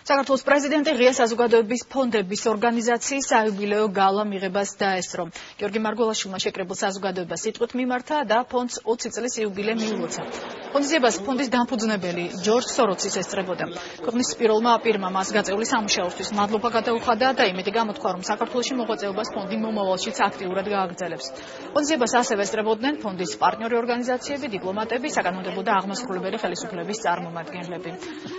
საქართველოს პრეზიდენტი ღია საზოგადოების ფონდების ორგანიზაციის საიუბილეო გალა მიღებას დაესწრო. გიორგი მარგველაშვილმა შეკრებილ საზოგადოებას სიტყვით მიმართა და ფონდს 20 წლის იუბილე მიულოცა. ღონისძიებას ფონდის დამფუძნებელი ჯორჯ სოროსის ესწრებოდა. ქვეყნის პირველმა პირმა მას გაწეული სამუშაოსთვის მადლობა გადაუხადა და იმედი გამოთქვა, რომ საქართველოში მოღვაწეობას ფონდი მომავალშიც აქტიურად გააგრძელებს. ღონისძიებას ასევე ესწრებოდნენ ფონდის პარტნიორი ორგანიზაციები, დიპლომატები, საკანონმდებლო და აღმასრულებელი ხელისუფლების წარმომადგენლები.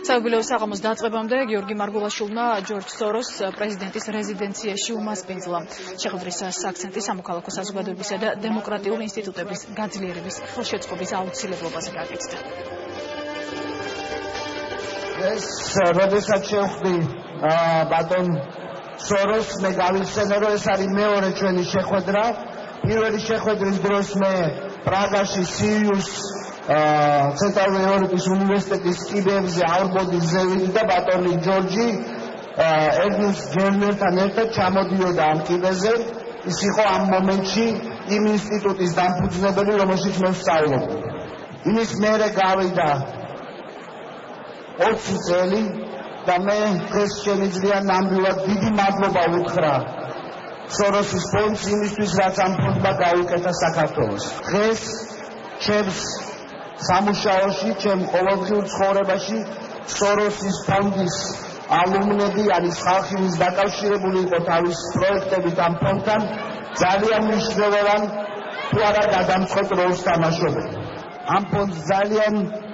საიუბილეო საღამოს დაწყებამდე გიორგი მარგველაშვილმა ჯორჯ სოროს პრეზიდენტის რეზიდენციაში უმასპინძლა. შეხვედრის აქცენტი სამოქალაქო საზოგადოებისა და დემოკრატიული ინსტიტუტების გაძლიერების ხელშეწყობის აუცილებლობაზე გაკეთდა. ეს როდესაც შევხვდი ბატონ სოროს, მე გავიხსენე, რომ ეს არის მეორე ჩვენი შეხვედრა. პირველი შეხვედრის დროს მე პრაგაში სირიუს ცენტრალური ევროპის უნივერსიტეტის კიბეებზე აურბოდის ზევით და ბატონი ჯორჯი ერნის ჯერნერთან ერთად ჩამოდიოდა ამ კიბეზე. ის იყო ამ მომენტში იმ ინსტიტუტის დამფუძნებელი, რომელშიც მე ვსწავლობდი. იმის მერე გავიდა 20 წელი და მე დღეს შემიძლია ნამდვილად დიდი მადლობა უთხრა სოროსის ფონდს იმისთვის, რაც ამ ფონდმა გაუკეთა საქართველოს. დღეს ჩემს სამუშაოში, ჩემ ყოველდღიურ ცხოვრებაში სოროსის ფონდის ალუმნები, არის ხალხი, ვის დაკავშირებული იყო თავის პროექტებით ამ ფონდთან, ძალიან მნიშვნელოვან თუ არა გადამწყვეტ როლს თამაშობენ. ამ ფონდს ძალიან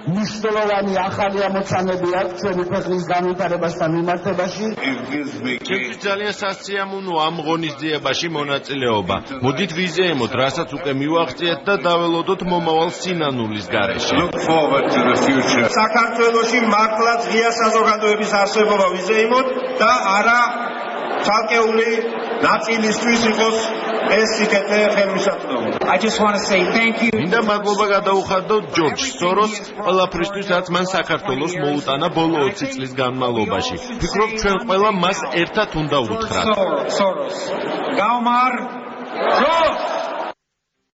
მნიშვნელოვანი ახალი ამოცანები აქვს ჩვენი ქვეყნის განვითარებასთან მიმართებაში. ჩემთვის ძალიან სასიამოვნოა ამ ღონისძიებაში მონაწილეობა. მოდით ვიზეიმოთ, რასაც უკვე მივაღწიეთ და დაველოდოთ მომავალ სინანულის გარეშე. საქართველოში მართლაც ღია საზოგადოების არსებობა ვიზეიმოთ და არა ცალკეული ნაწილისთვის იყოს ეს სიკეთე ხელმისაწვდომი. I just want to say thank you. მინდა მადლობა გადაუხადო ჯორჯ სოროს ყველაფრისთვის, რაც მან საქართველოს მოუტანა ბოლო 20 წლის განმავლობაში. ვფიქრობ, ჩვენ ყველა მას ერთად უნდა უთხრათ. Soros. Gaumar.